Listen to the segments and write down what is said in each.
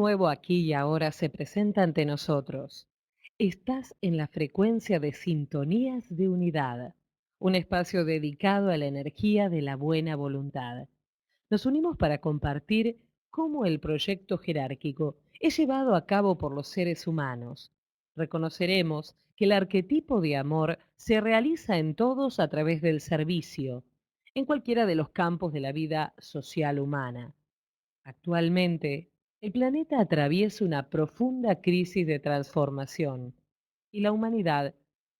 nuevo aquí y ahora se presenta ante nosotros. Estás en la frecuencia de Sintonías de Unidad, un espacio dedicado a la energía de la buena voluntad. Nos unimos para compartir cómo el proyecto jerárquico es llevado a cabo por los seres humanos. Reconoceremos que el arquetipo de amor se realiza en todos a través del servicio, en cualquiera de los campos de la vida social humana. Actualmente, el planeta atraviesa una profunda crisis de transformación y la humanidad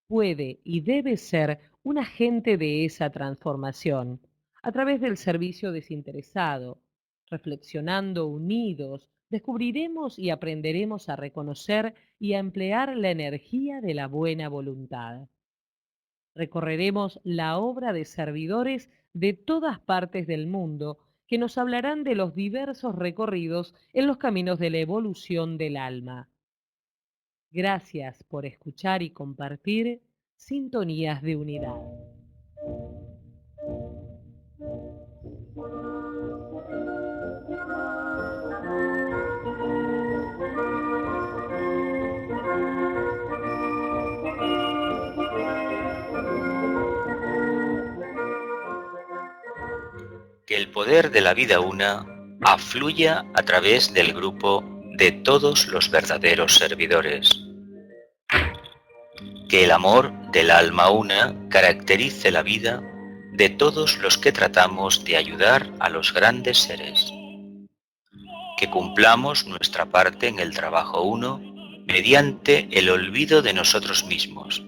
puede y debe ser un agente de esa transformación a través del servicio desinteresado. Reflexionando unidos, descubriremos y aprenderemos a reconocer y a emplear la energía de la buena voluntad. Recorreremos la obra de servidores de todas partes del mundo que nos hablarán de los diversos recorridos en los caminos de la evolución del alma. Gracias por escuchar y compartir Sintonías de Unidad. Que el poder de la vida una afluya a través del grupo de todos los verdaderos servidores. Que el amor del alma una caracterice la vida de todos los que tratamos de ayudar a los grandes seres. Que cumplamos nuestra parte en el trabajo uno mediante el olvido de nosotros mismos,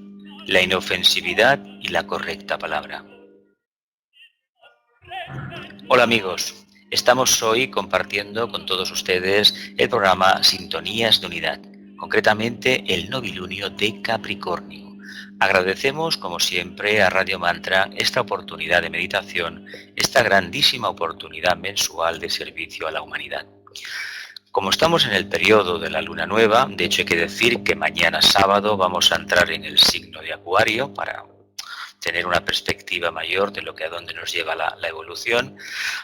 la inofensividad y la correcta palabra. Hola amigos, estamos hoy compartiendo con todos ustedes el programa Sintonías de Unidad, concretamente el novilunio de Capricornio. Agradecemos como siempre a Radio Mantra esta oportunidad de meditación, esta grandísima oportunidad mensual de servicio a la humanidad. Como estamos en el periodo de la luna nueva, de hecho hay que decir que mañana sábado vamos a entrar en el signo de Acuario para tener una perspectiva mayor de lo que a dónde nos lleva la evolución.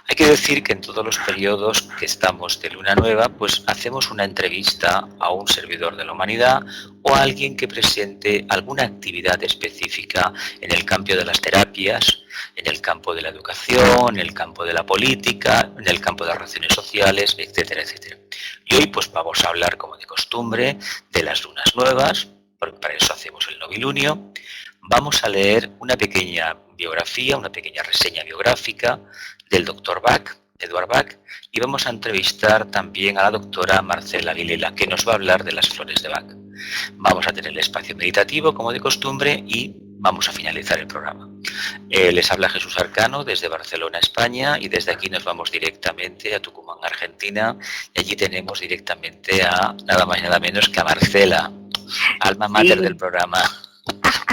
Hay que decir que en todos los periodos que estamos de luna nueva, pues hacemos una entrevista a un servidor de la humanidad o a alguien que presente alguna actividad específica en el campo de las terapias, en el campo de la educación, en el campo de la política, en el campo de las relaciones sociales, etcétera, etcétera. Y hoy pues vamos a hablar, como de costumbre, de las lunas nuevas, porque para eso hacemos el novilunio. Vamos a leer una pequeña biografía, una pequeña reseña biográfica del doctor Bach, Edward Bach, y vamos a entrevistar también a la doctora Marcela Vilela, que nos va a hablar de las flores de Bach. Vamos a tener el espacio meditativo, como de costumbre, y vamos a finalizar el programa. Les habla Jesús Arcano desde Barcelona, España, y desde aquí nos vamos directamente a Tucumán, Argentina, y allí tenemos directamente a nada más y nada menos que a Marcela, alma mater del programa.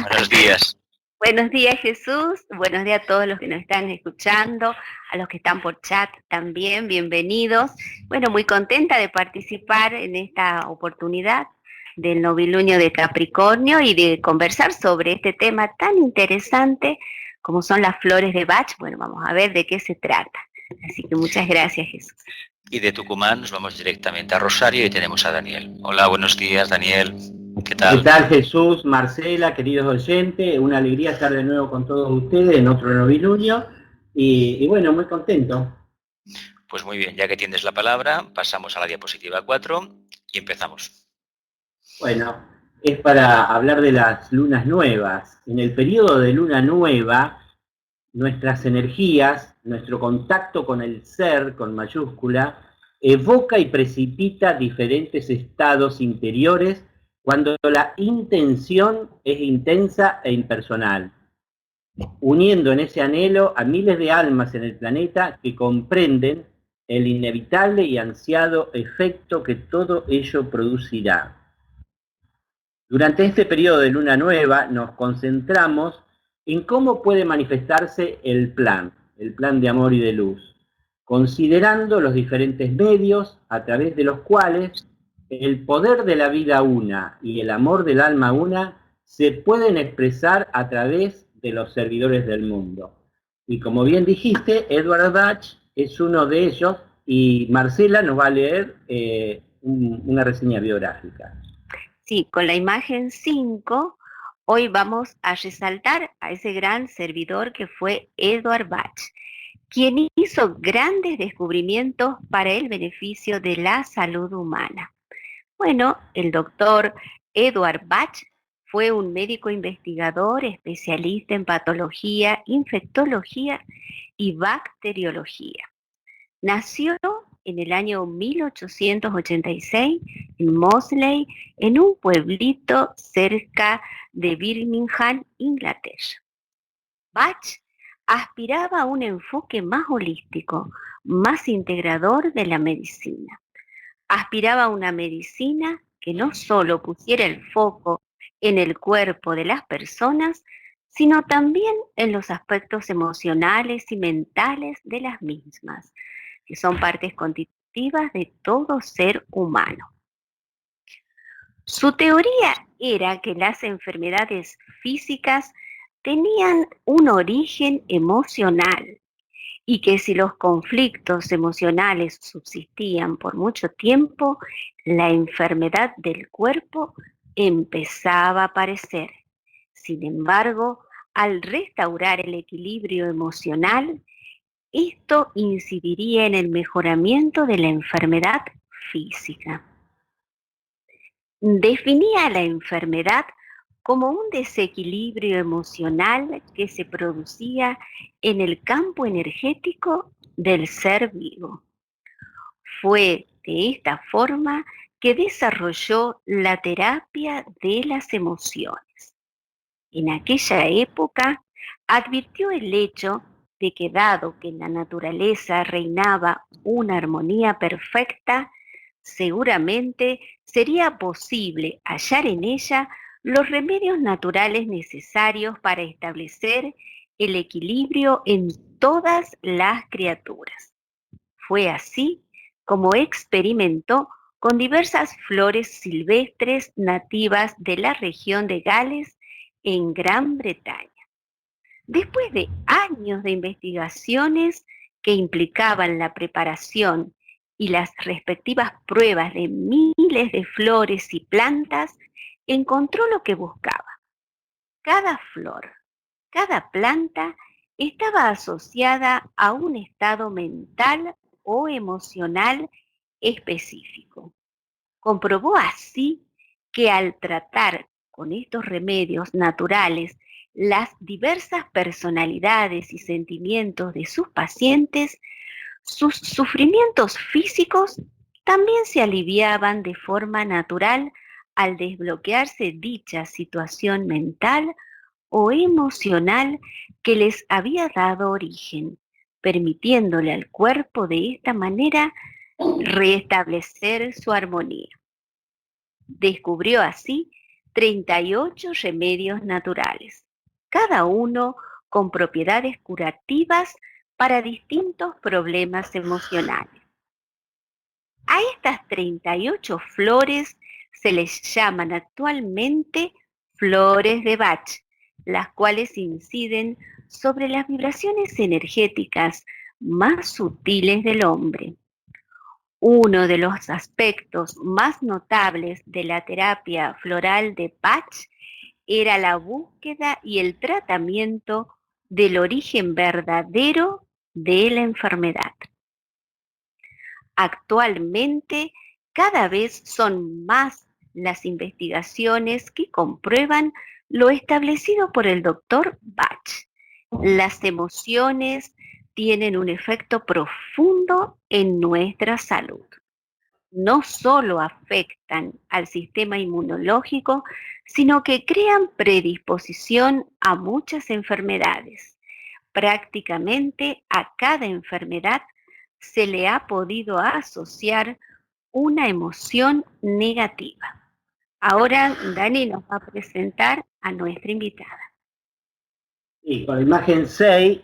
Buenos días. Buenos días, Jesús. Buenos días a todos los que nos están escuchando, a los que están por chat también, bienvenidos. Bueno, muy contenta de participar en esta oportunidad del novilunio de Capricornio y de conversar sobre este tema tan interesante como son las flores de Bach. Bueno, vamos a ver de qué se trata. Así que muchas gracias, Jesús. Y de Tucumán nos vamos directamente a Rosario y tenemos a Daniel. Hola, buenos días, Daniel. ¿Qué tal? ¿Qué tal, Jesús, Marcela, queridos oyentes? Una alegría estar de nuevo con todos ustedes en otro novilunio y bueno, muy contento. Pues muy bien, ya que tienes la palabra, pasamos a la diapositiva 4 y empezamos. Bueno, es para hablar de las lunas nuevas. En el periodo de luna nueva, nuestras energías, nuestro contacto con el ser, con mayúscula, evoca y precipita diferentes estados interiores cuando la intención es intensa e impersonal, uniendo en ese anhelo a miles de almas en el planeta que comprenden el inevitable y ansiado efecto que todo ello producirá. Durante este periodo de luna nueva nos concentramos en cómo puede manifestarse el plan de amor y de luz, considerando los diferentes medios a través de los cuales el poder de la vida una y el amor del alma una se pueden expresar a través de los servidores del mundo. Y como bien dijiste, Edward Bach es uno de ellos y Marcela nos va a leer una reseña biográfica. Sí, con la imagen 5, hoy vamos a resaltar a ese gran servidor que fue Edward Bach, quien hizo grandes descubrimientos para el beneficio de la salud humana. Bueno, el doctor Edward Bach fue un médico investigador especialista en patología, infectología y bacteriología. Nació en el año 1886 en Moseley, en un pueblito cerca de Birmingham, Inglaterra. Bach aspiraba a un enfoque más holístico, más integrador de la medicina. Aspiraba a una medicina que no solo pusiera el foco en el cuerpo de las personas, sino también en los aspectos emocionales y mentales de las mismas, que son partes constitutivas de todo ser humano. Su teoría era que las enfermedades físicas tenían un origen emocional y que si los conflictos emocionales subsistían por mucho tiempo, la enfermedad del cuerpo empezaba a aparecer. Sin embargo, al restaurar el equilibrio emocional, esto incidiría en el mejoramiento de la enfermedad física. Definía la enfermedad como un desequilibrio emocional que se producía en el campo energético del ser vivo. Fue de esta forma que desarrolló la terapia de las emociones. En aquella época advirtió el hecho de que dado que en la naturaleza reinaba una armonía perfecta, seguramente sería posible hallar en ella los remedios naturales necesarios para establecer el equilibrio en todas las criaturas. Fue así como experimentó con diversas flores silvestres nativas de la región de Gales en Gran Bretaña. Después de años de investigaciones que implicaban la preparación y las respectivas pruebas de miles de flores y plantas, encontró lo que buscaba. Cada flor, cada planta estaba asociada a un estado mental o emocional específico. Comprobó así que al tratar con estos remedios naturales las diversas personalidades y sentimientos de sus pacientes, sus sufrimientos físicos también se aliviaban de forma natural al desbloquearse dicha situación mental o emocional que les había dado origen, permitiéndole al cuerpo de esta manera restablecer su armonía. Descubrió así 38 remedios naturales, cada uno con propiedades curativas para distintos problemas emocionales. A estas 38 flores se les llaman actualmente flores de Bach, las cuales inciden sobre las vibraciones energéticas más sutiles del hombre. Uno de los aspectos más notables de la terapia floral de Bach era la búsqueda y el tratamiento del origen verdadero de la enfermedad. Actualmente, cada vez son más las investigaciones que comprueban lo establecido por el doctor Bach. Las emociones tienen un efecto profundo en nuestra salud. No solo afectan al sistema inmunológico, sino que crean predisposición a muchas enfermedades. Prácticamente a cada enfermedad se le ha podido asociar una emoción negativa. Ahora Dani nos va a presentar a nuestra invitada. Y con la imagen 6,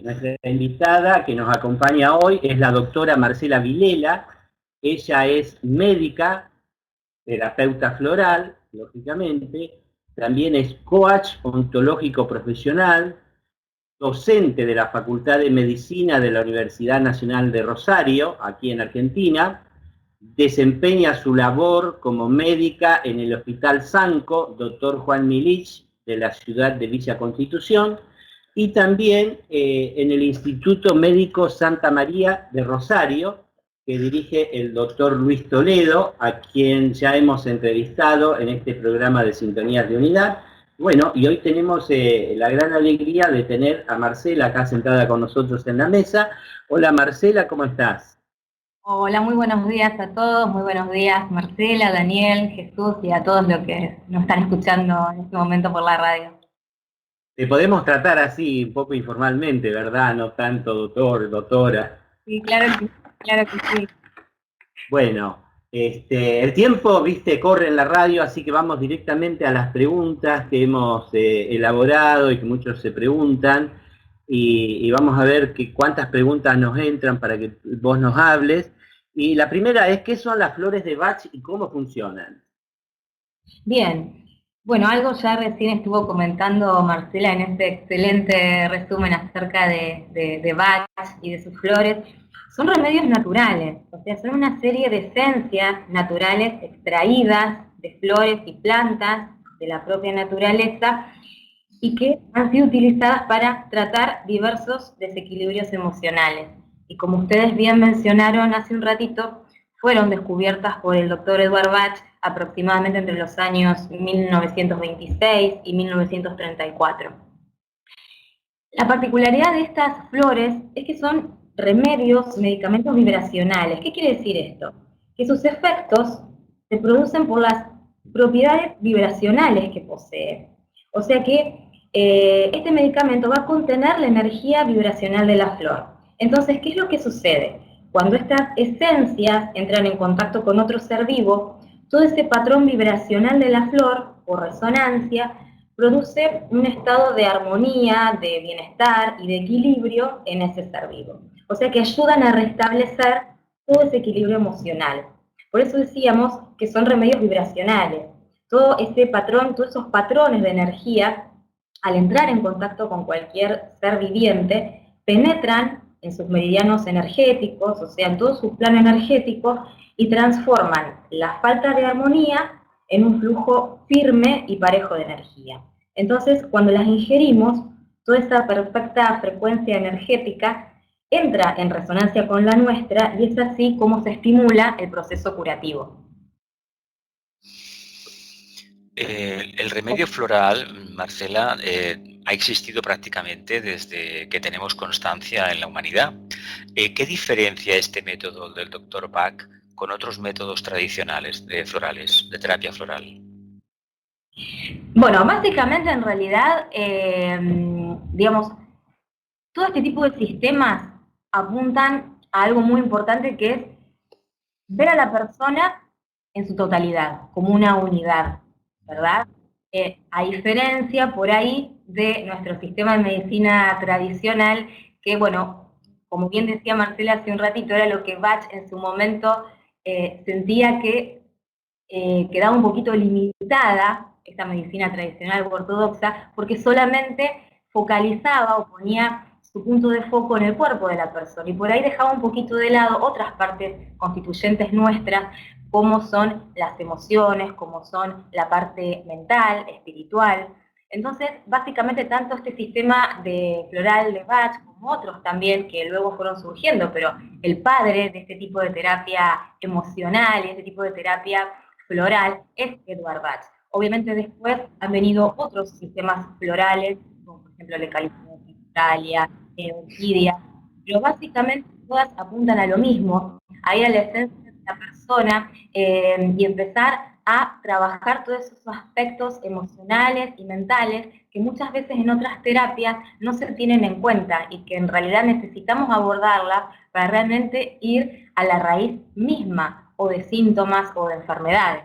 nuestra invitada que nos acompaña hoy es la doctora Marcela Vilela. Ella es médica, terapeuta floral, lógicamente, también es coach ontológico profesional, docente de la Facultad de Medicina de la Universidad Nacional de Rosario, aquí en Argentina, desempeña su labor como médica en el Hospital Sanco, doctor Juan Milich, de la ciudad de Villa Constitución, y también en el Instituto Médico Santa María de Rosario, que dirige el doctor Luis Toledo, a quien ya hemos entrevistado en este programa de Sintonías de Unidad. Bueno, y hoy tenemos la gran alegría de tener a Marcela acá sentada con nosotros en la mesa. Hola Marcela, ¿cómo estás? Hola, muy buenos días a todos, muy buenos días Marcela, Daniel, Jesús y a todos los que nos están escuchando en este momento por la radio. Te podemos tratar así, un poco informalmente, ¿verdad? No tanto doctor, doctora. Sí, claro que sí. Bueno, el tiempo, viste, corre en la radio, así que vamos directamente a las preguntas que hemos elaborado y que muchos se preguntan. Y vamos a ver cuántas preguntas nos entran para que vos nos hables. Y la primera es, ¿qué son las flores de Bach y cómo funcionan? Bien, bueno, algo ya recién estuvo comentando Marcela en este excelente resumen acerca de Bach y de sus flores. Son remedios naturales, o sea, son una serie de esencias naturales extraídas de flores y plantas de la propia naturaleza y que han sido utilizadas para tratar diversos desequilibrios emocionales. Y como ustedes bien mencionaron hace un ratito, fueron descubiertas por el doctor Eduard Bach aproximadamente entre los años 1926 y 1934. La particularidad de estas flores es que son remedios, medicamentos vibracionales. ¿Qué quiere decir esto? Que sus efectos se producen por las propiedades vibracionales que posee. O sea que este medicamento va a contener la energía vibracional de la flor. Entonces, ¿qué es lo que sucede? Cuando estas esencias entran en contacto con otro ser vivo, todo ese patrón vibracional de la flor, o resonancia, produce un estado de armonía, de bienestar y de equilibrio en ese ser vivo. O sea que ayudan a restablecer todo ese equilibrio emocional. Por eso decíamos que son remedios vibracionales. Todo ese patrón, todos esos patrones de energía, al entrar en contacto con cualquier ser viviente, penetran en sus meridianos energéticos, o sea, en todo su plano energético, y transforman la falta de armonía en un flujo firme y parejo de energía. Entonces, cuando las ingerimos, toda esa perfecta frecuencia energética entra en resonancia con la nuestra y es así como se estimula el proceso curativo. El remedio floral, Marcela, ha existido prácticamente desde que tenemos constancia en la humanidad. ¿Qué diferencia este método del Dr. Bach con otros métodos tradicionales de florales, de terapia floral? Bueno, básicamente en realidad, digamos, todo este tipo de sistemas apuntan a algo muy importante que es ver a la persona en su totalidad, como una unidad, ¿verdad? A diferencia por ahí de nuestro sistema de medicina tradicional, que bueno, como bien decía Marcela hace un ratito, era lo que Bach en su momento sentía que quedaba un poquito limitada esta medicina tradicional ortodoxa, porque solamente focalizaba o ponía su punto de foco en el cuerpo de la persona, y por ahí dejaba un poquito de lado otras partes constituyentes nuestras, como son las emociones, como son la parte mental, espiritual. Entonces, básicamente, tanto este sistema de floral de Bach, como otros también que luego fueron surgiendo, pero el padre de este tipo de terapia emocional y este tipo de terapia floral es Eduard Bach. Obviamente después han venido otros sistemas florales, como por ejemplo el eucalipto, Italia, orquídea, pero básicamente todas apuntan a lo mismo, a ir a la esencia de la persona y empezar a trabajar todos esos aspectos emocionales y mentales que muchas veces en otras terapias no se tienen en cuenta y que en realidad necesitamos abordarlas para realmente ir a la raíz misma o de síntomas o de enfermedades.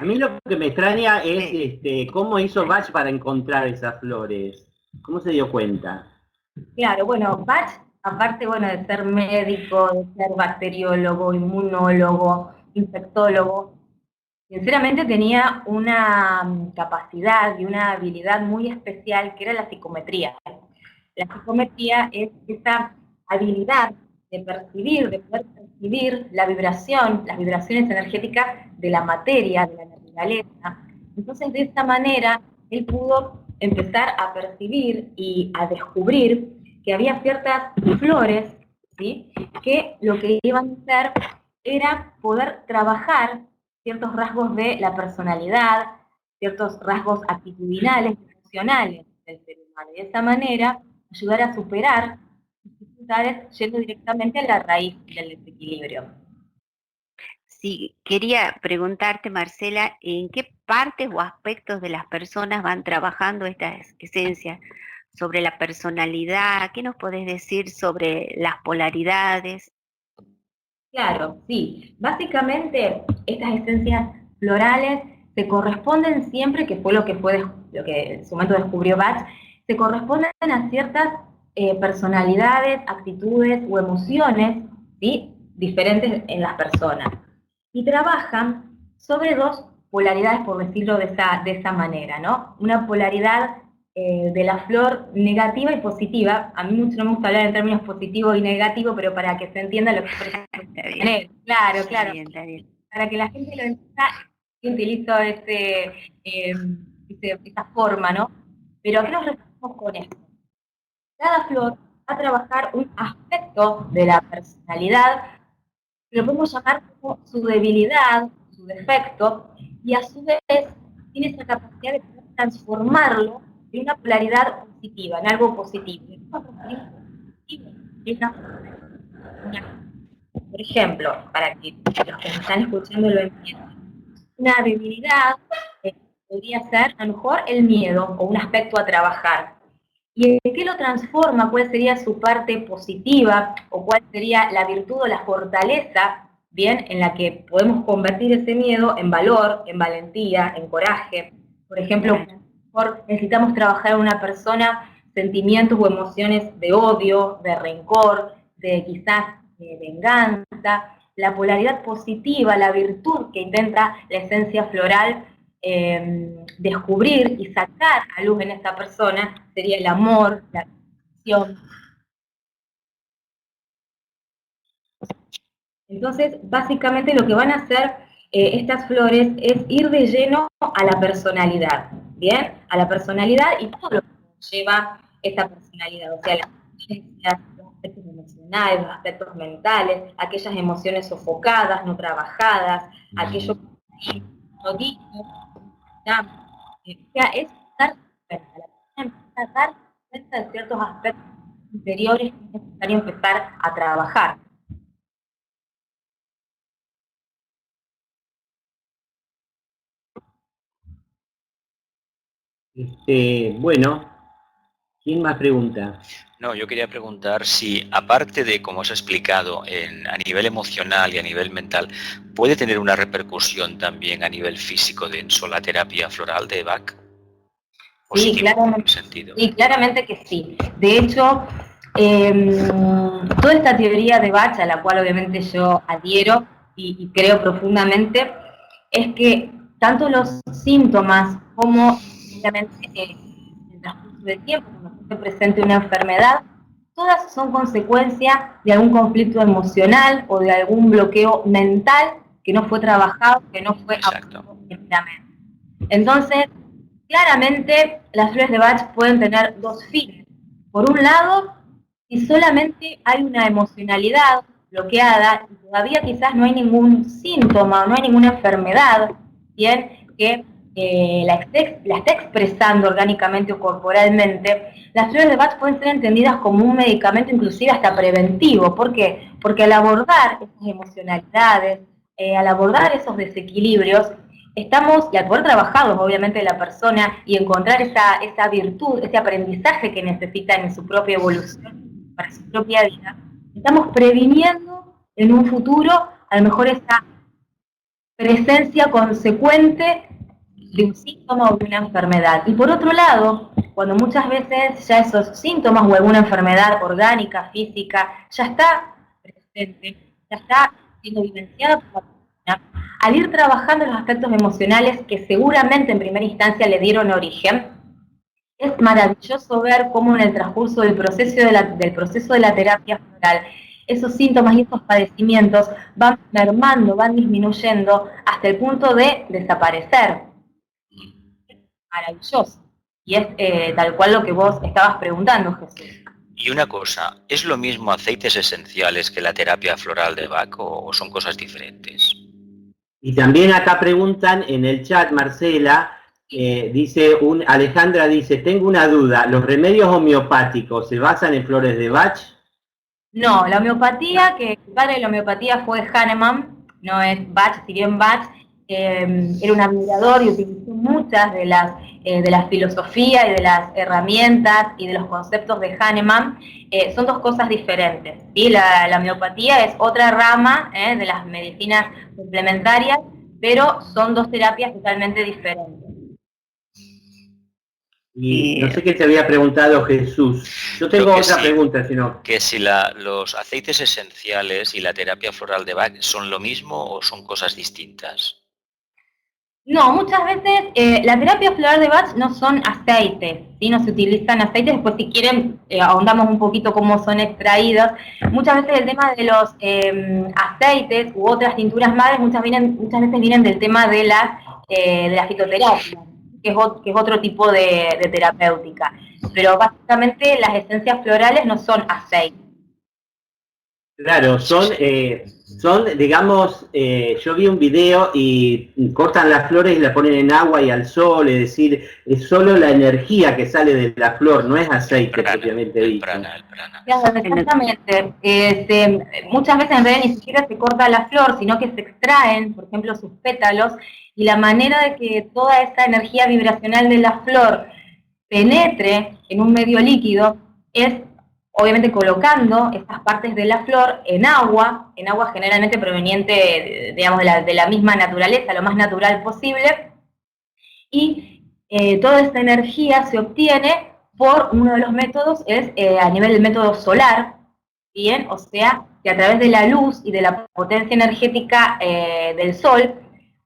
A mí lo que me extraña es cómo hizo Bach para encontrar esas flores. ¿Cómo se dio cuenta? Claro, bueno, Bach, aparte bueno, de ser médico, de ser bacteriólogo, inmunólogo, infectólogo, sinceramente tenía una capacidad y una habilidad muy especial que era la psicometría. La psicometría es esa habilidad de percibir, de poder percibir la vibración, las vibraciones energéticas de la materia, de la naturaleza. Entonces, de esta manera, él pudo empezar a percibir y a descubrir que había ciertas flores, ¿sí?, que lo que iban a hacer era poder trabajar ciertos rasgos de la personalidad, ciertos rasgos actitudinales, emocionales del ser humano. Y de esa manera, ayudar a superar dificultades yendo directamente a la raíz del desequilibrio. Sí, quería preguntarte, Marcela, ¿en qué partes o aspectos de las personas van trabajando estas esencias? Sobre la personalidad, ¿qué nos podés decir sobre las polaridades? Claro, sí. Básicamente, estas esencias florales se corresponden siempre, que fue lo que en su momento descubrió Bach, se corresponden a ciertas personalidades, actitudes o emociones, ¿sí?, diferentes en las personas. Y trabajan sobre dos polaridades, por decirlo de esa manera, ¿no? Una polaridad de la flor negativa y positiva. A mí mucho no me gusta hablar en términos positivo y negativo, pero para que se entienda lo que es. Claro, claro. Está bien. Para que la gente lo entienda, yo utilizo esa forma, ¿no? Pero ¿a qué nos referimos con esto? Cada flor va a trabajar un aspecto de la personalidad que lo podemos llamar como su debilidad, su defecto, y a su vez tiene esa capacidad de poder transformarlo en una polaridad positiva, en algo positivo. Por ejemplo, para que los que me están escuchando lo entiendan, una debilidad podría ser a lo mejor el miedo o un aspecto a trabajar. ¿Y en qué lo transforma? ¿Cuál sería su parte positiva? ¿O cuál sería la virtud o la fortaleza, bien, en la que podemos convertir ese miedo en valor, en valentía, en coraje? Por ejemplo, necesitamos trabajar en una persona sentimientos o emociones de odio, de rencor, de quizás de venganza. La polaridad positiva, la virtud que intenta la esencia floral descubrir y sacar a luz en esta persona sería el amor, la aceptación. Entonces, básicamente lo que van a hacer estas flores es ir de lleno a la personalidad, ¿bien? A la personalidad y todo lo que lleva esta personalidad, o sea, las aspectos emocionales, los aspectos mentales, aquellas emociones sofocadas, no trabajadas, aquello que no dicho. Es dar cuenta, la persona empieza a dar cuenta de ciertos aspectos interiores que es necesario empezar a trabajar. Bueno, ¿quién más pregunta? No, yo quería preguntar si, aparte de, como os he explicado, a nivel emocional y a nivel mental, ¿puede tener una repercusión también a nivel físico dentro de la terapia floral de Bach? Sí, claramente, sí, claramente que sí. De hecho, toda esta teoría de Bach, a la cual obviamente yo adhiero y creo profundamente, es que tanto los síntomas como obviamente en el transcurso del tiempo, cuando se presente una enfermedad, todas son consecuencia de algún conflicto emocional o de algún bloqueo mental que no fue trabajado, que no fue abordado directamente. Entonces, claramente las flores de Bach pueden tener dos fines. Por un lado, si solamente hay una emocionalidad bloqueada y todavía quizás no hay ningún síntoma, no hay ninguna enfermedad, bien, que la esté expresando orgánicamente o corporalmente, las flores de Bach pueden ser entendidas como un medicamento inclusive hasta preventivo. ¿Por qué? Porque al abordar esas emocionalidades, al abordar esos desequilibrios, estamos, y al poder trabajados obviamente de la persona y encontrar esa virtud, ese aprendizaje que necesitan en su propia evolución, para su propia vida, estamos previniendo en un futuro a lo mejor esa presencia consecuente de un síntoma o de una enfermedad. Y por otro lado, cuando muchas veces ya esos síntomas o alguna enfermedad orgánica, física, ya está presente, ya está siendo vivenciada por la persona, al ir trabajando los aspectos emocionales que seguramente en primera instancia le dieron origen, es maravilloso ver cómo en el transcurso del proceso de la terapia floral, esos síntomas y esos padecimientos van mermando, van disminuyendo hasta el punto de desaparecer. Maravilloso. Y es tal cual lo que vos estabas preguntando, Jesús. Y una cosa, ¿es lo mismo aceites esenciales que la terapia floral de Bach o son cosas diferentes? Y también acá preguntan en el chat, Marcela, Alejandra dice, tengo una duda, ¿los remedios homeopáticos se basan en flores de Bach? No, la homeopatía, que el padre de la homeopatía fue Hahnemann, no es Bach, si bien Bach era un admirador y utilizó muchas de la filosofía y de las herramientas y de los conceptos de Hahnemann, son dos cosas diferentes. ¿Sí? La homeopatía es otra rama de las medicinas complementarias, pero son dos terapias totalmente diferentes. Y no sé qué te había preguntado Jesús. Yo tengo otra pregunta, si no. Que si los aceites esenciales y la terapia floral de Bach son lo mismo o son cosas distintas. No, muchas veces la terapia floral de Bach no son aceites, ¿sí? No se utilizan aceites, después si quieren ahondamos un poquito cómo son extraídos. Muchas veces el tema de los aceites u otras tinturas madres muchas veces vienen del tema de la fitoterapia, que es otro tipo de terapéutica. Pero básicamente las esencias florales no son aceites. Claro, son digamos, yo vi un video y cortan las flores y las ponen en agua y al sol, es decir, es solo la energía que sale de la flor, no es aceite propiamente dicho. Exactamente. Muchas veces en realidad ni siquiera se corta la flor, sino que se extraen, por ejemplo, sus pétalos, y la manera de que toda esa energía vibracional de la flor penetre en un medio líquido es obviamente colocando estas partes de la flor en agua generalmente proveniente, digamos, de la misma naturaleza, lo más natural posible, y toda esta energía se obtiene por uno de los métodos, es a nivel del método solar, ¿bien? O sea, que a través de la luz y de la potencia energética del sol,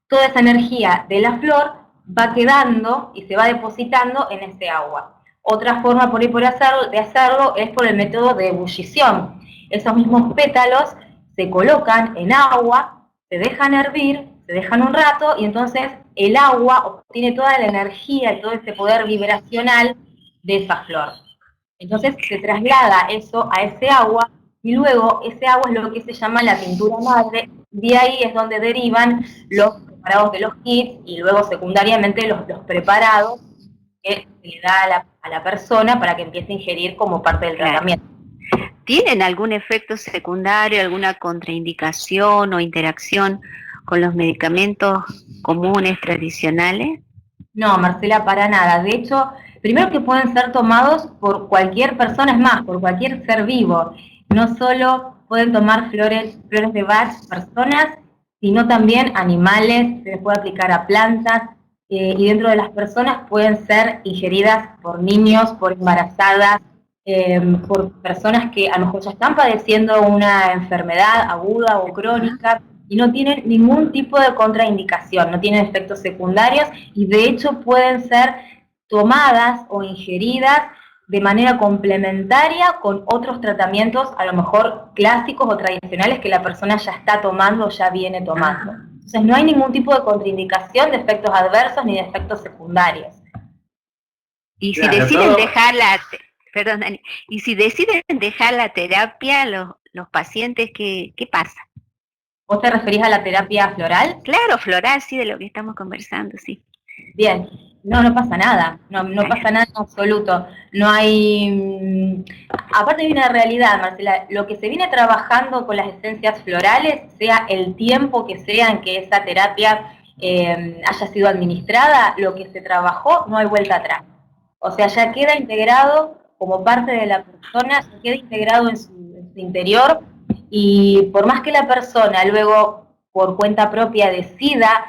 toda esa energía de la flor va quedando y se va depositando en ese agua. Otra forma de hacerlo es por el método de ebullición. Esos mismos pétalos se colocan en agua, se dejan hervir, se dejan un rato y entonces el agua obtiene toda la energía y todo ese poder vibracional de esa flor. Entonces se traslada eso a ese agua y luego ese agua es lo que se llama la tintura madre. De ahí es donde derivan los preparados de los kits y luego secundariamente los preparados que se le da a la persona para que empiece a ingerir como parte del tratamiento. ¿Tienen algún efecto secundario, alguna contraindicación o interacción con los medicamentos comunes, tradicionales? No, Marcela, para nada. De hecho, primero que pueden ser tomados por cualquier persona, es más, por cualquier ser vivo. No solo pueden tomar flores de Bach personas, sino también animales, se les puede aplicar a plantas, y dentro de las personas pueden ser ingeridas por niños, por embarazadas, por personas que a lo mejor ya están padeciendo una enfermedad aguda o crónica y no tienen ningún tipo de contraindicación, no tienen efectos secundarios y de hecho pueden ser tomadas o ingeridas de manera complementaria con otros tratamientos a lo mejor clásicos o tradicionales que la persona ya está tomando o ya viene tomando. Entonces no hay ningún tipo de contraindicación de efectos adversos ni de efectos secundarios. Y si deciden dejar Dani, y si deciden dejar la terapia, los pacientes, ¿qué pasa? ¿Vos te referís a la terapia floral? Claro, floral, sí, de lo que estamos conversando, sí. Bien, no pasa nada, no pasa nada en absoluto. No hay... Aparte hay una realidad, Marcela, lo que se viene trabajando con las esencias florales, sea el tiempo que sea en que esa terapia haya sido administrada, lo que se trabajó, no hay vuelta atrás. O sea, ya queda integrado como parte de la persona, ya queda integrado en su interior, y por más que la persona luego, por cuenta propia, decida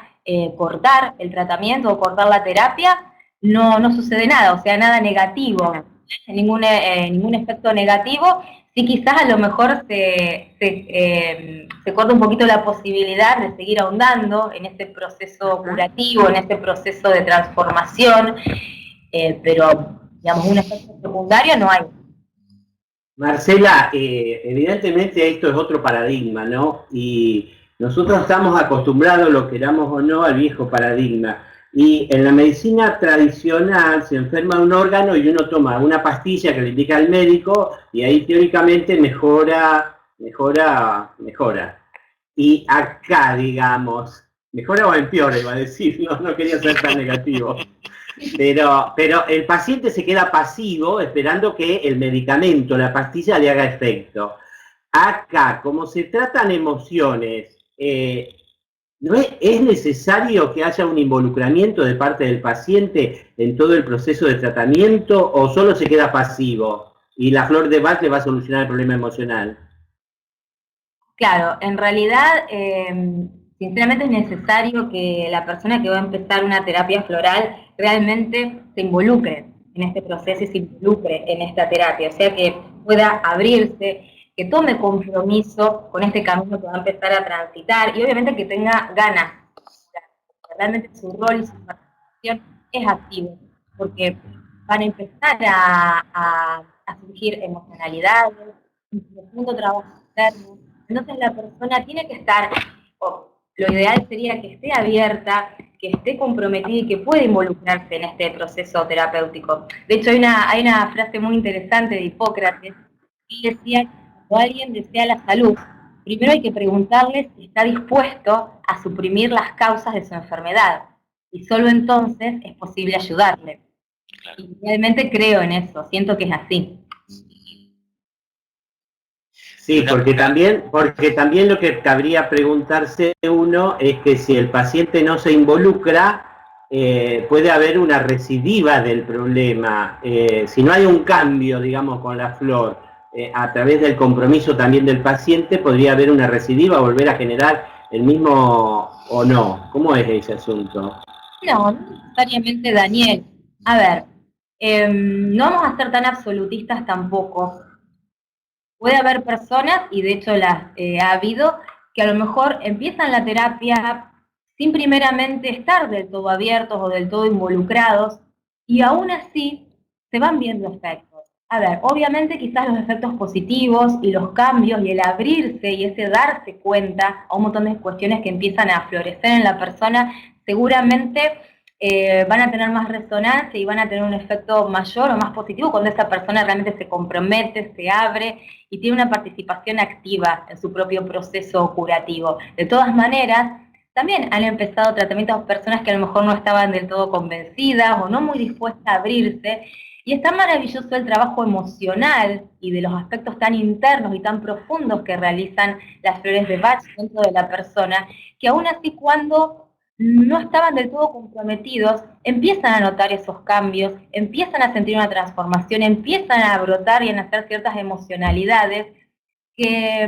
cortar el tratamiento o cortar la terapia, no sucede nada, o sea, nada negativo, ningún efecto negativo. Sí, quizás a lo mejor se corta un poquito la posibilidad de seguir ahondando en este proceso curativo, en este proceso de transformación, pero, digamos, un efecto secundario no hay. Marcela, evidentemente esto es otro paradigma, ¿no? Y nosotros estamos acostumbrados, lo queramos o no, al viejo paradigma. Y en la medicina tradicional se enferma un órgano y uno toma una pastilla que le indica el médico y ahí teóricamente mejora. Y acá, digamos, mejora o empeora, iba a decir, no quería ser tan negativo. Pero el paciente se queda pasivo esperando que el medicamento, la pastilla, le haga efecto. Acá, como se tratan emociones, ¿no es necesario que haya un involucramiento de parte del paciente en todo el proceso de tratamiento o solo se queda pasivo y la flor de Bach le va a solucionar el problema emocional? Claro, en realidad, sinceramente es necesario que la persona que va a empezar una terapia floral realmente se involucre en este proceso y se involucre en esta terapia, o sea, que pueda abrirse, que tome compromiso con este camino que va a empezar a transitar y obviamente que tenga ganas. Realmente su rol y su participación es activo, porque van a empezar a surgir emocionalidades, un profundo trabajo interno. Entonces la persona tiene que estar, lo ideal sería que esté abierta, que esté comprometida y que pueda involucrarse en este proceso terapéutico. De hecho, hay una frase muy interesante de Hipócrates, que decía que cuando alguien desea la salud, primero hay que preguntarle si está dispuesto a suprimir las causas de su enfermedad, y solo entonces es posible ayudarle. Claro. Y realmente creo en eso, siento que es así. Sí, porque también lo que cabría preguntarse uno es que si el paciente no se involucra, puede haber una recidiva del problema. Si no hay un cambio, digamos, con la flor, a través del compromiso también del paciente, podría haber una recidiva, volver a generar el mismo o no. ¿Cómo es ese asunto? No necesariamente, Daniel. A ver, no vamos a ser tan absolutistas tampoco. Puede haber personas, y de hecho las ha habido, que a lo mejor empiezan la terapia sin primeramente estar del todo abiertos o del todo involucrados, y aún así se van viendo efectos. A ver, obviamente quizás los efectos positivos y los cambios y el abrirse y ese darse cuenta a un montón de cuestiones que empiezan a florecer en la persona, seguramente van a tener más resonancia y van a tener un efecto mayor o más positivo cuando esa persona realmente se compromete, se abre y tiene una participación activa en su propio proceso curativo. De todas maneras, también han empezado tratamientos a personas que a lo mejor no estaban del todo convencidas o no muy dispuestas a abrirse, y es tan maravilloso el trabajo emocional y de los aspectos tan internos y tan profundos que realizan las flores de Bach dentro de la persona, que aún así cuando no estaban del todo comprometidos, empiezan a notar esos cambios, empiezan a sentir una transformación, empiezan a brotar y a nacer ciertas emocionalidades que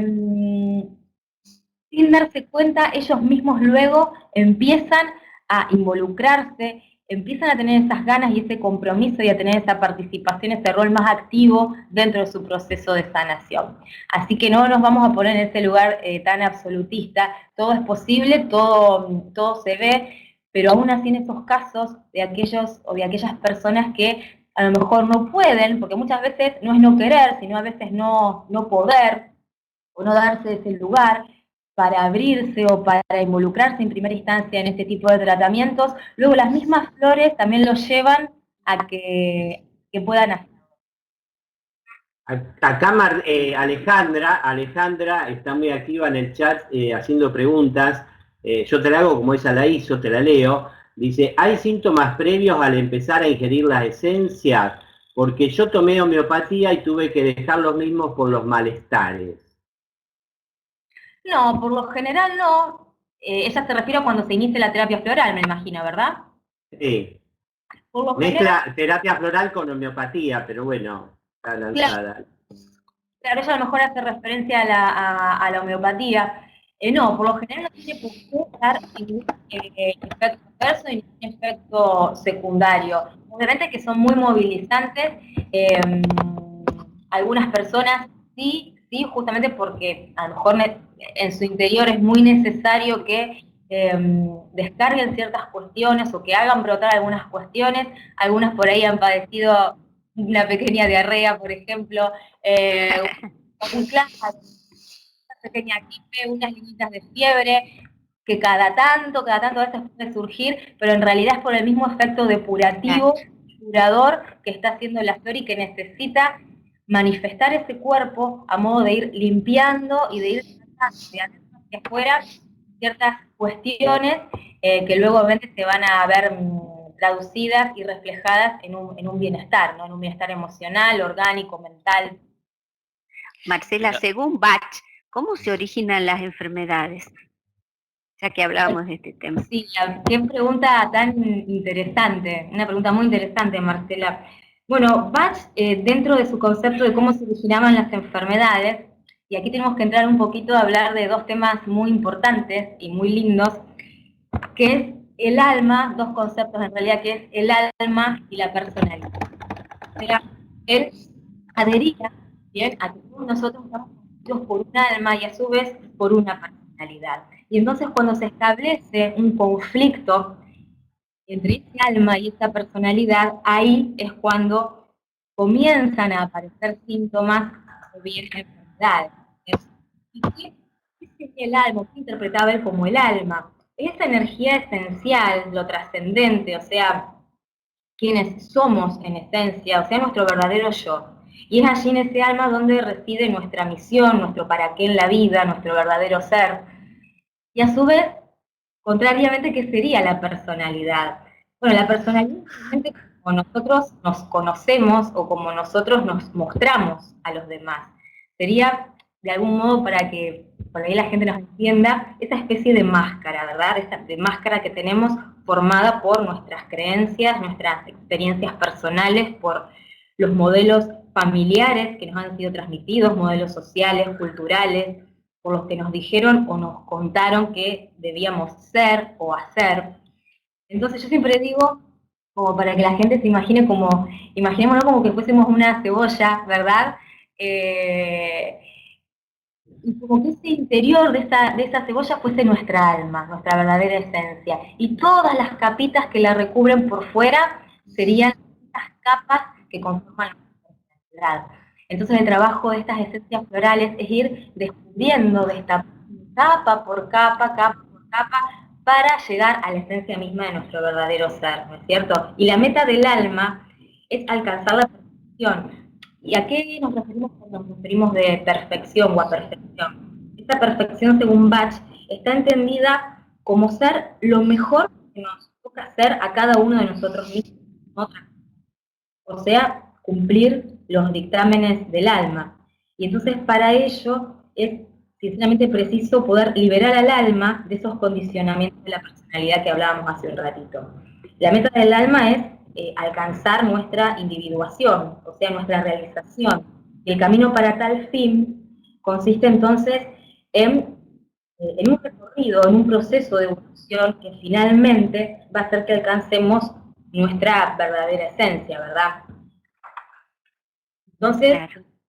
sin darse cuenta ellos mismos luego empiezan a involucrarse, empiezan a tener esas ganas y ese compromiso y a tener esa participación, ese rol más activo dentro de su proceso de sanación. Así que no nos vamos a poner en ese lugar tan absolutista, todo es posible, todo se ve, pero aún así en esos casos de aquellos o de aquellas personas que a lo mejor no pueden, porque muchas veces no es no querer, sino a veces no poder o no darse ese lugar, para abrirse o para involucrarse en primera instancia en este tipo de tratamientos, luego las mismas flores también los llevan a que puedan hacer. Acá Alejandra está muy activa en el chat haciendo preguntas. Yo te la hago como ella la hizo, te la leo. Dice, ¿hay síntomas previos al empezar a ingerir las esencias? Porque yo tomé homeopatía y tuve que dejar los mismos por los malestares. No, por lo general no. Ella se refiere a cuando se inicia la terapia floral, me imagino, ¿verdad? Sí. Por lo Mezcla general, terapia floral con homeopatía, pero bueno, está lanzada. Claro, ella a lo mejor hace referencia a la homeopatía. No, por lo general no tiene por qué dar ningún efecto adverso ni ningún efecto secundario. Obviamente que son muy movilizantes. Algunas personas sí, justamente porque a lo mejor en su interior es muy necesario que descarguen ciertas cuestiones o que hagan brotar algunas cuestiones. Algunas por ahí han padecido una pequeña diarrea, por ejemplo, un claro, una pequeña gripe, unas linitas de fiebre, que cada tanto a veces puede surgir, pero en realidad es por el mismo efecto depurativo, curador que está haciendo la flor y que necesita manifestar ese cuerpo a modo de ir limpiando y de ir de adentro hacia afuera ciertas cuestiones que luego obviamente se van a ver traducidas y reflejadas en un bienestar, ¿no? En un bienestar emocional, orgánico, mental. Marcela, según Bach, ¿cómo se originan las enfermedades? Ya que hablábamos de este tema. Sí, qué pregunta tan interesante, una pregunta muy interesante, Marcela. Bueno, Bach, dentro de su concepto de cómo se originaban las enfermedades, y aquí tenemos que entrar un poquito a hablar de dos temas muy importantes y muy lindos, que es el alma, dos conceptos en realidad, que es el alma y la personalidad. O sea, él adhería bien a que todos nosotros estamos constituidos por un alma y a su vez por una personalidad. Y entonces cuando se establece un conflicto entre ese alma y esta personalidad, ahí es cuando comienzan a aparecer síntomas o bien enfermedades. ¿Y qué es el alma? ¿Qué interpretaba él como el alma? Esa energía esencial, lo trascendente, o sea, quienes somos en esencia, o sea, nuestro verdadero yo. Y es allí en ese alma donde reside nuestra misión, nuestro para qué en la vida, nuestro verdadero ser. Y a su vez, contrariamente, ¿qué sería la personalidad? Bueno, la personalidad es realmente como nosotros nos conocemos o como nosotros nos mostramos a los demás. Sería, de algún modo, para que por ahí la gente nos entienda, esa especie de máscara, ¿verdad? Esa de máscara que tenemos formada por nuestras creencias, nuestras experiencias personales, por los modelos familiares que nos han sido transmitidos, modelos sociales, culturales, por los que nos dijeron o nos contaron que debíamos ser o hacer. Entonces yo siempre digo, como para que la gente se imagine como, imaginémonos como que fuésemos una cebolla, ¿verdad? Y como que ese interior de esa cebolla fuese nuestra alma, nuestra verdadera esencia. Y todas las capitas que la recubren por fuera serían las capas que conforman nuestra personalidad. Entonces el trabajo de estas esencias florales es ir descubriendo, destapando capa por capa, para llegar a la esencia misma de nuestro verdadero ser, ¿no es cierto? Y la meta del alma es alcanzar la perfección. ¿Y a qué nos referimos cuando nos referimos de perfección o a perfección? Esta perfección, según Bach, está entendida como ser lo mejor que nos toca hacer a cada uno de nosotros mismos, ¿no? O sea, cumplir los dictámenes del alma. Y entonces para ello es sinceramente preciso poder liberar al alma de esos condicionamientos de la personalidad que hablábamos hace un ratito. La meta del alma es alcanzar nuestra individuación, o sea, nuestra realización. Y el camino para tal fin consiste entonces en un recorrido, en un proceso de evolución que finalmente va a hacer que alcancemos nuestra verdadera esencia, ¿verdad? Entonces,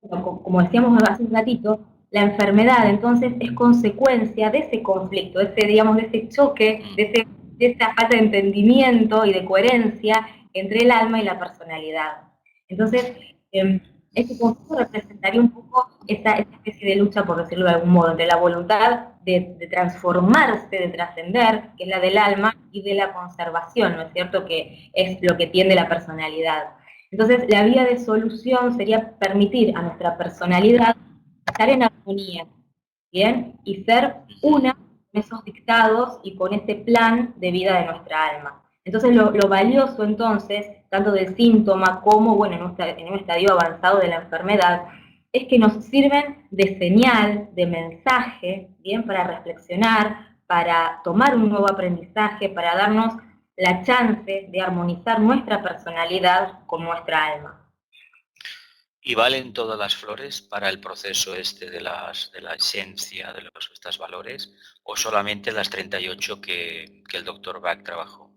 como decíamos hace un ratito, la enfermedad entonces es consecuencia de ese conflicto, de ese choque, de esa falta de entendimiento y de coherencia entre el alma y la personalidad. Entonces, este conflicto representaría un poco esta especie de lucha, por decirlo de algún modo, entre la voluntad de transformarse, de trascender, que es la del alma, y de la conservación, ¿no es cierto?, que es lo que tiende la personalidad. Entonces, la vía de solución sería permitir a nuestra personalidad estar en armonía, ¿bien? Y ser una con esos dictados y con ese plan de vida de nuestra alma. Entonces, lo valioso, entonces, tanto del síntoma como, bueno, en un estadio avanzado de la enfermedad, es que nos sirven de señal, de mensaje, ¿bien? Para reflexionar, para tomar un nuevo aprendizaje, para darnos la chance de armonizar nuestra personalidad con nuestra alma. ¿Y valen todas las flores para el proceso este de la esencia de estos valores o solamente las 38 que el doctor Bach trabajó?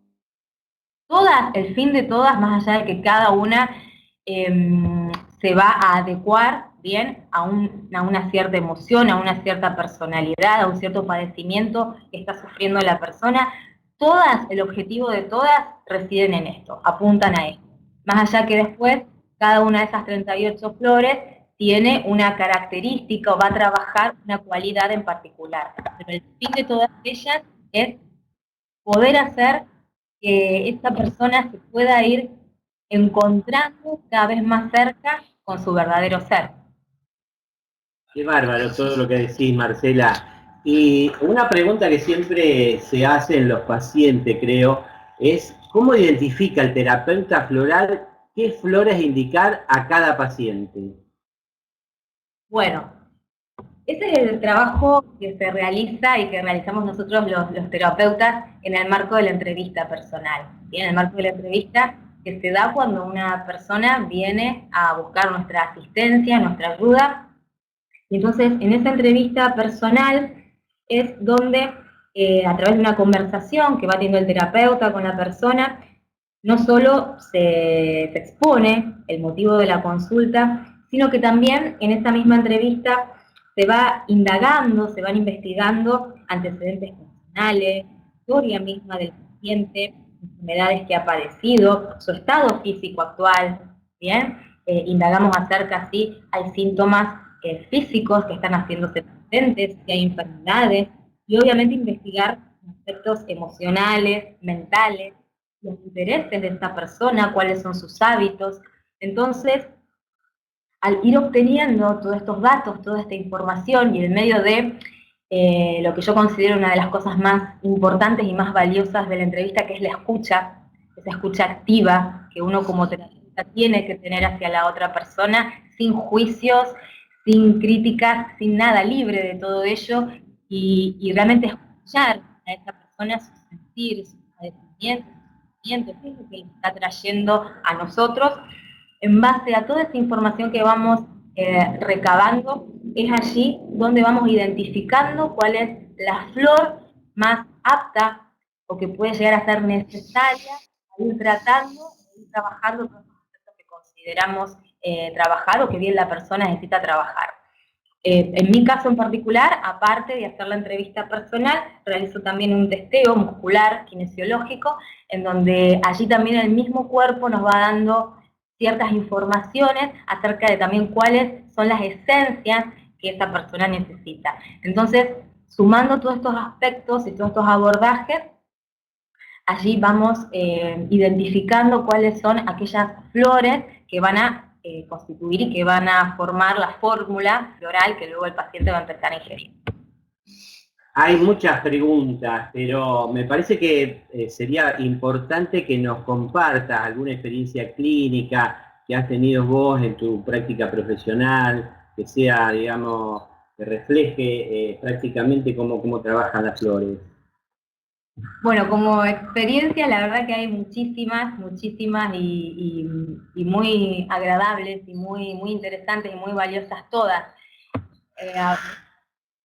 Todas, el fin de todas, más allá de que cada una se va a adecuar bien a una cierta emoción, a una cierta personalidad, a un cierto padecimiento que está sufriendo la persona, todas, el objetivo de todas residen en esto, apuntan a esto. Más allá que después cada una de esas 38 flores tiene una característica o va a trabajar una cualidad en particular. Pero el fin de todas ellas es poder hacer que esta persona se pueda ir encontrando cada vez más cerca con su verdadero ser. Qué bárbaro todo lo que decís, Marcela. Y una pregunta que siempre se hace en los pacientes, creo, es ¿cómo identifica el terapeuta floral qué flores indicar a cada paciente? Bueno, ese es el trabajo que se realiza y que realizamos nosotros los terapeutas en el marco de la entrevista personal. Y en el marco de la entrevista que se da cuando una persona viene a buscar nuestra asistencia, nuestra ayuda. Y entonces, en esa entrevista personal es donde, a través de una conversación que va teniendo el terapeuta con la persona, no solo se expone el motivo de la consulta, sino que también en esta misma entrevista se va indagando, se van investigando antecedentes personales, historia misma del paciente, enfermedades que ha padecido, su estado físico actual, ¿bien? Indagamos acerca si hay síntomas físicos que están haciéndose presentes, si hay enfermedades, y obviamente investigar aspectos emocionales, mentales, los intereses de esta persona, cuáles son sus hábitos. Entonces, al ir obteniendo todos estos datos, toda esta información, y en medio de lo que yo considero una de las cosas más importantes y más valiosas de la entrevista, que es la escucha, esa escucha activa que uno como terapeuta tiene que tener hacia la otra persona, sin juicios, sin críticas, sin nada, libre de todo ello, y realmente escuchar a esa persona su sentir, sus padecimientos, qué es lo que le está trayendo a nosotros. En base a toda esa información que vamos recabando, es allí donde vamos identificando cuál es la flor más apta o que puede llegar a ser necesaria para ir tratando, ir trabajando con los aspectos que consideramos trabajar o que bien la persona necesita trabajar. En mi caso en particular, aparte de hacer la entrevista personal, realizo también un testeo muscular, kinesiológico, en donde allí también el mismo cuerpo nos va dando ciertas informaciones acerca de también cuáles son las esencias que esa persona necesita. Entonces, sumando todos estos aspectos y todos estos abordajes, allí vamos identificando cuáles son aquellas flores que van a constituir y que van a formar la fórmula floral que luego el paciente va a empezar a ingerir. Hay muchas preguntas, pero me parece que sería importante que nos compartas alguna experiencia clínica que has tenido vos en tu práctica profesional, que sea, digamos, que refleje prácticamente cómo trabajan las flores. Bueno, como experiencia, la verdad que hay muchísimas y muy agradables y muy interesantes y muy valiosas todas.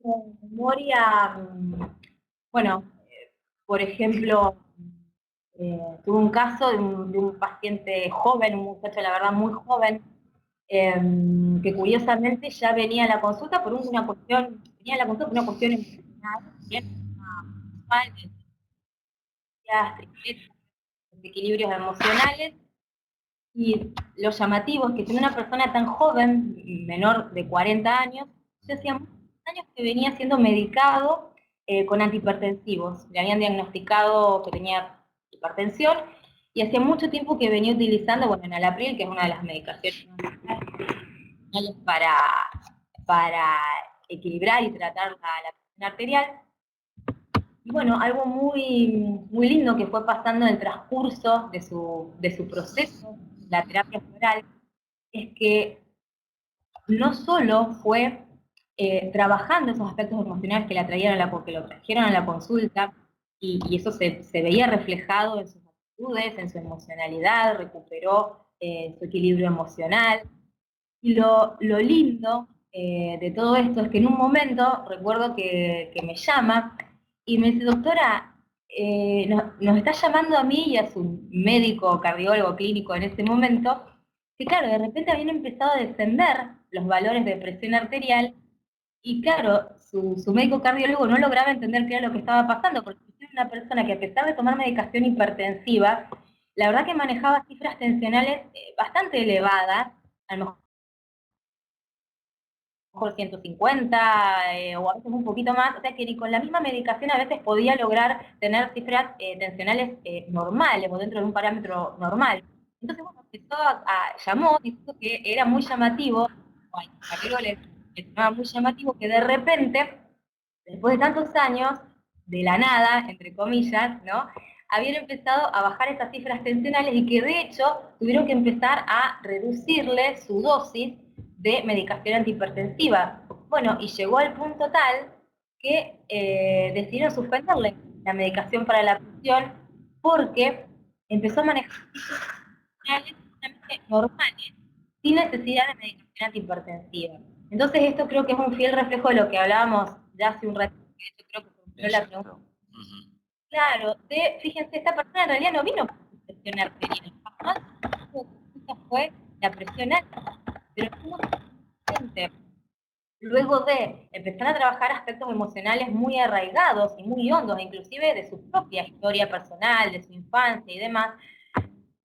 Con memoria, bueno, por ejemplo, tuve un caso de un paciente joven, un muchacho la verdad muy joven, que curiosamente ya venía a la consulta por una cuestión, emocional, desequilibrios emocionales, y lo llamativo es que tiene una persona tan joven, menor de 40 años, yo hacía muchos años que venía siendo medicado con antihipertensivos. Le habían diagnosticado que tenía hipertensión, y hacía mucho tiempo que venía utilizando, bueno, enalapril, que es una de las medicaciones para equilibrar y tratar la presión arterial. Y bueno, algo muy lindo que fue pasando en el transcurso de su proceso, la terapia floral, es que no solo fue trabajando esos aspectos emocionales que que lo trajeron a la consulta, y eso se veía reflejado en sus actitudes, en su emocionalidad, recuperó su equilibrio emocional. Y lo lindo de todo esto es que en un momento, recuerdo que me llama, y me dice, doctora, nos está llamando a mí y a su médico, cardiólogo clínico en ese momento, que claro, de repente habían empezado a descender los valores de presión arterial, y claro, su médico cardiólogo no lograba entender qué era lo que estaba pasando, porque era una persona que a pesar de tomar medicación hipertensiva, la verdad que manejaba cifras tensionales bastante elevadas, a lo mejor 150 o a veces un poquito más, o sea que ni con la misma medicación a veces podía lograr tener cifras tensionales normales o dentro de un parámetro normal. Entonces, bueno, llamó, dijo que era muy llamativo, le sonaba muy llamativo que de repente, después de tantos años, de la nada, entre comillas, ¿no?, habían empezado a bajar esas cifras tensionales y que de hecho tuvieron que empezar a reducirle su dosis de medicación antihipertensiva. Bueno, y llegó al punto tal que decidieron suspenderle la medicación para la presión porque empezó a manejar cifras normales sin necesidad de medicación antihipertensiva. Entonces esto creo que es un fiel reflejo de lo que hablábamos ya hace un rato, que yo creo que formuló la pregunta. Claro, fíjense, esta persona en realidad no vino por su presión arterial, jamás fue la presión alta, pero luego de empezar a trabajar aspectos emocionales muy arraigados y muy hondos, inclusive de su propia historia personal, de su infancia y demás,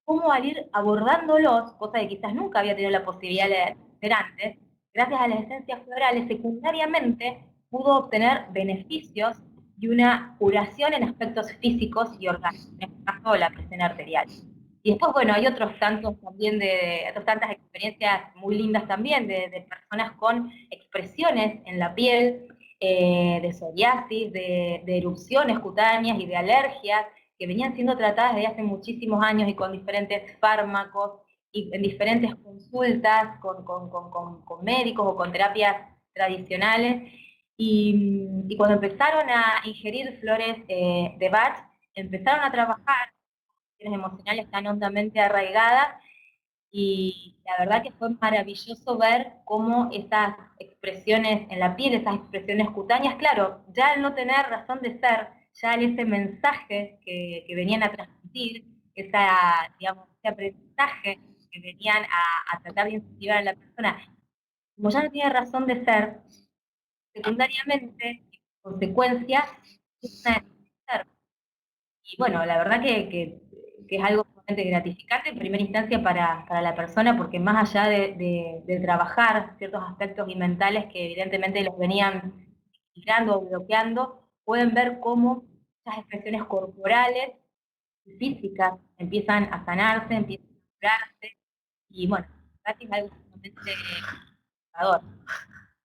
cómo al ir abordándolos, cosa que quizás nunca había tenido la posibilidad de hacer antes, gracias a las esencias florales, secundariamente pudo obtener beneficios y una curación en aspectos físicos y orgánicos, en este caso la presión arterial. Y después, bueno, hay otros tantos también otras tantas experiencias muy lindas también de personas con expresiones en la piel, de psoriasis, de erupciones cutáneas y de alergias, que venían siendo tratadas desde hace muchísimos años y con diferentes fármacos y en diferentes consultas con médicos o con terapias tradicionales. Y cuando empezaron a ingerir flores de Bach, empezaron a trabajar emocionales tan hondamente arraigadas, y la verdad que fue maravilloso ver cómo esas expresiones en la piel, esas expresiones cutáneas, claro, ya al no tener razón de ser, ya ese mensaje que venían a transmitir, ese aprendizaje que venían a tratar de incentivar a la persona, como ya no tiene razón de ser, secundariamente, en consecuencia, y bueno, la verdad que es algo sumamente gratificante en primera instancia para la persona, porque más allá de trabajar ciertos aspectos y mentales que evidentemente los venían girando o bloqueando, pueden ver cómo esas expresiones corporales y físicas empiezan a sanarse, empiezan a curarse, y bueno, la verdad que es algo sumamente inspirador.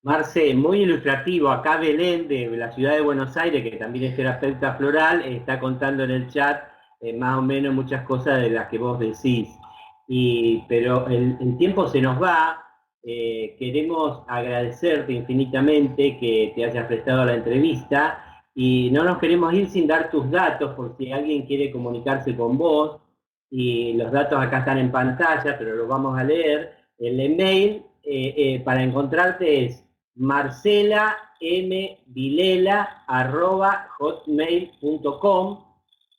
Marce, muy ilustrativo. Acá Belén, de la ciudad de Buenos Aires, que también es terapeuta floral, está contando en el chat más o menos muchas cosas de las que vos decís. Pero el tiempo se nos va. Queremos agradecerte infinitamente que te hayas prestado a la entrevista, y no nos queremos ir sin dar tus datos por si alguien quiere comunicarse con vos. Y los datos acá están en pantalla, pero los vamos a leer. El email para encontrarte es marcelamvilela@hotmail.com,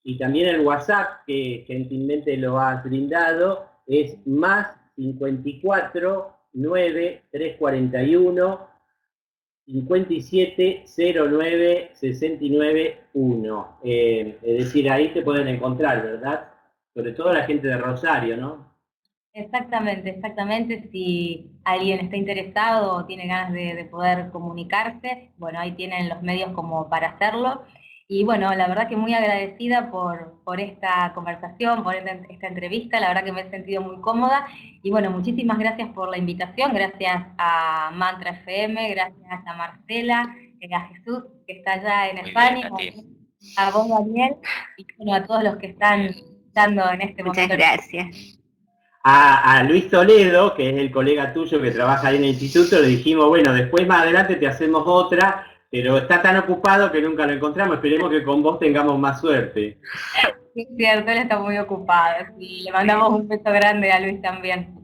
y también el WhatsApp, que gentilmente lo has brindado, es más 54 9 341 57 09 69 1. Es decir, ahí te pueden encontrar, ¿verdad? Sobre todo la gente de Rosario, ¿no? Exactamente. Si alguien está interesado o tiene ganas de poder comunicarse, bueno, ahí tienen los medios como para hacerlo. Y bueno, la verdad que muy agradecida por esta conversación, por esta entrevista, la verdad que me he sentido muy cómoda. Y bueno, muchísimas gracias por la invitación, gracias a Mantra FM, gracias a Marcela, a Jesús, que está allá en España, a vos, Daniel, y bueno, a todos los que están dando en este momento. Muchas gracias. A Luis Toledo, que es el colega tuyo que trabaja ahí en el instituto, le dijimos, bueno, después más adelante te hacemos otra, pero está tan ocupado que nunca lo encontramos. Esperemos que con vos tengamos más suerte. Es cierto, él está muy ocupado. Y le mandamos un beso grande a Luis también.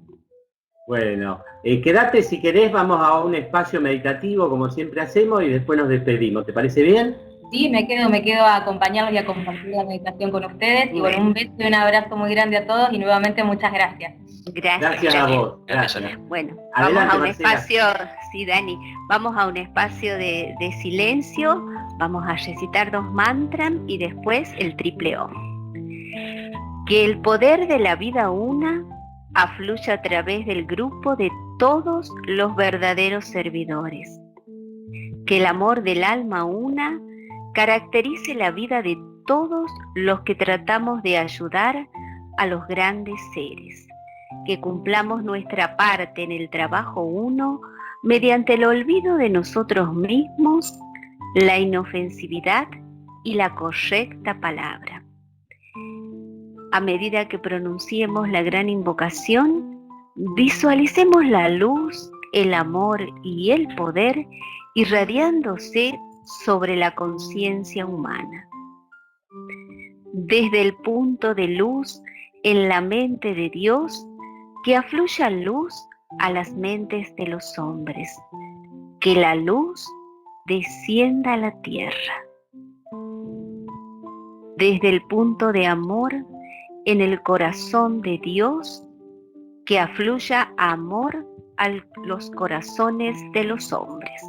Bueno, quédate si querés, vamos a un espacio meditativo como siempre hacemos y después nos despedimos. ¿Te parece bien? Sí, me quedo a acompañarlos y a compartir la meditación con ustedes. Y bueno, un beso y un abrazo muy grande a todos y nuevamente muchas gracias. Gracias a vos. Gracias. Bueno, adelante, vamos a un Marcela. espacio, sí, Dani, vamos a un espacio de silencio, vamos a recitar 2 mantras y después el triple O. Que el poder de la vida una afluya a través del grupo de todos los verdaderos servidores. Que el amor del alma una caracterice la vida de todos los que tratamos de ayudar a los grandes seres. Que cumplamos nuestra parte en el trabajo uno mediante el olvido de nosotros mismos, la inofensividad y la correcta palabra. A medida que pronunciemos la gran invocación, visualicemos la luz, el amor y el poder irradiándose sobre la conciencia humana. Desde el punto de luz en la mente de Dios, que afluya luz a las mentes de los hombres, que la luz descienda a la tierra. Desde el punto de amor en el corazón de Dios, que afluya amor a los corazones de los hombres,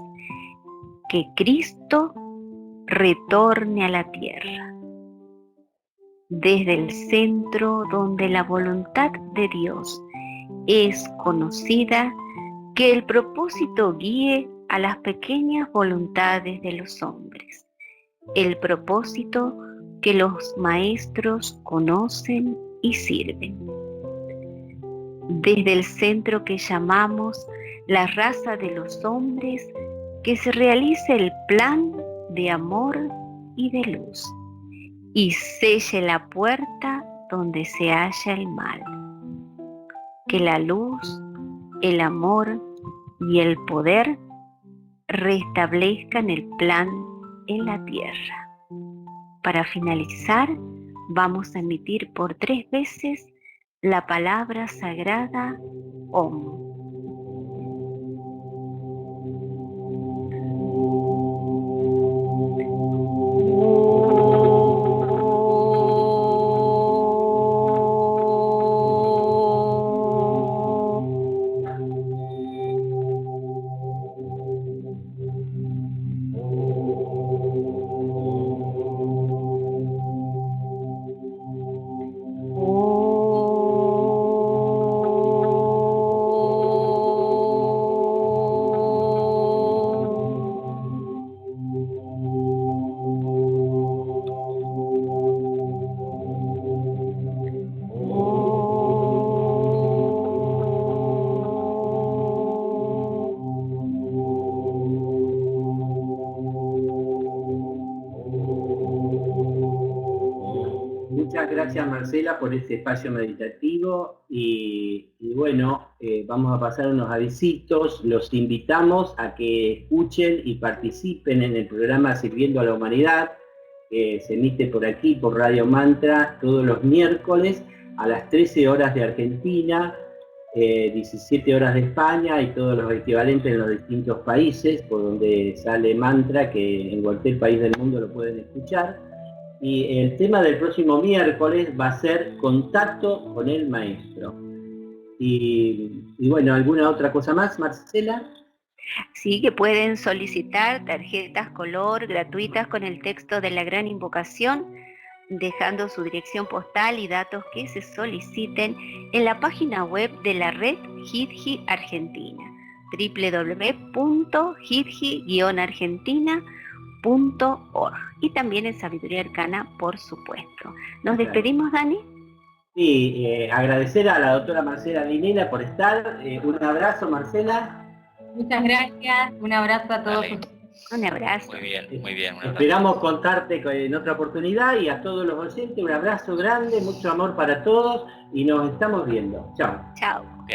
que Cristo retorne a la tierra. Desde el centro donde la voluntad de Dios es conocida, que el propósito guíe a las pequeñas voluntades de los hombres, el propósito que los maestros conocen y sirven. Desde el centro que llamamos la raza de los hombres, que se realice el plan de amor y de luz, y selle la puerta donde se halla el mal. Que la luz, el amor y el poder restablezcan el plan en la tierra. Para finalizar, vamos a emitir por 3 veces la palabra sagrada Om. Muchas gracias, Marcela, por este espacio meditativo y bueno, vamos a pasar unos avisitos. Los invitamos a que escuchen y participen en el programa Sirviendo a la Humanidad, que se emite por aquí, por Radio Mantra, todos los miércoles a las 13 horas de Argentina, 17 horas de España y todos los equivalentes en los distintos países por donde sale Mantra, que en cualquier país del mundo lo pueden escuchar. Y el tema del próximo miércoles va a ser contacto con el maestro. Y bueno, ¿alguna otra cosa más, Marcela? Sí, que pueden solicitar tarjetas color gratuitas con el texto de la gran invocación, dejando su dirección postal y datos que se soliciten en la página web de la red Hidji Argentina, www.hidji-argentina.org, y también en Sabiduría Arcana, por supuesto. ¿Nos despedimos, Dani? Sí, agradecer a la doctora Marcela Dinela por estar. Un abrazo, Marcela. Muchas gracias, un abrazo a todos. Vale. Un abrazo. Muy bien, muy bien. Un abrazo. Esperamos contarte en otra oportunidad, y a todos los oyentes un abrazo grande, mucho amor para todos y nos estamos viendo. Chao. Chao. Ok.